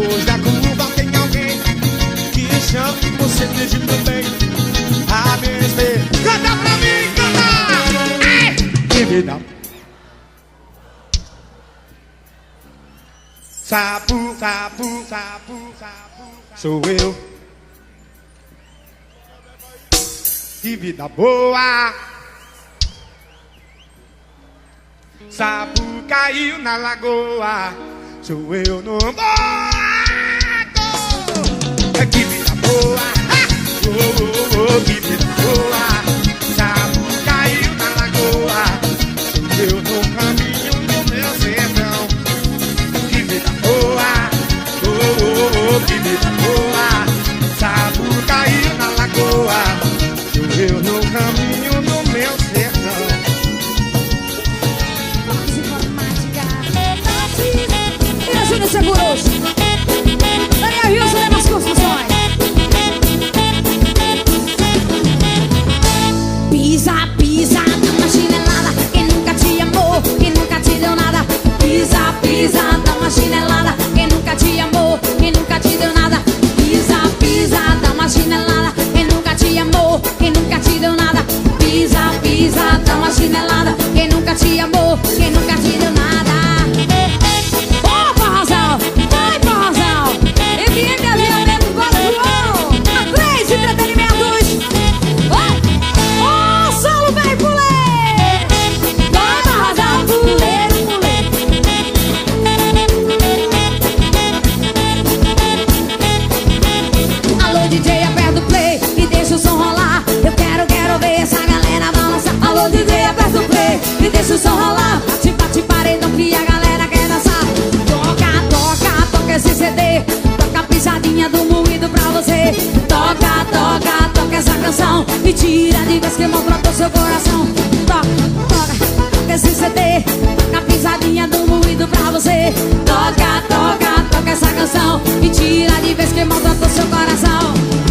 Depois da curva tem alguém que chama você pedindo também a mesma. Canta pra mim, canta! Ei! Give it up. Sapu, sapu, sapu, sapu, sou eu. Que vida boa. Sapu caiu na lagoa. Sou eu no boato. Que vida boa. Oh, oh, oh, que vida boa. Sapu caiu na lagoa. Sou eu no caminho do meu sertão. Que vida boa. Oh, oh, oh, que vida boa. Sapu caiu na lagoa. Sou eu no caminho do meu sertão. Júnior Seguros, Daniel Wilson e nas construções. Pisa, pisa na chinelada. Quem nunca te amou, quem nunca te deu nada. Pisa, pisa na chinelada. Quem nunca te amou, quem nunca te deu nada. Pisa, pisa na chinelada. Quem nunca te amou, quem nunca te deu nada. Pisa, pisa na chinelada. Quem nunca te amou, quem nunca te deu nada. E deixa o som rolar, bate, bate paredão que a galera quer dançar. Toca, toca, toca esse CD. Toca a pisadinha do moído pra você. Toca, toca, toca essa canção. E tira de vez que maltratou seu coração. Toca, toca, toca esse CD. Toca a pisadinha do moído pra você. Toca, toca, toca essa canção. E tira de vez que maltratou seu coração.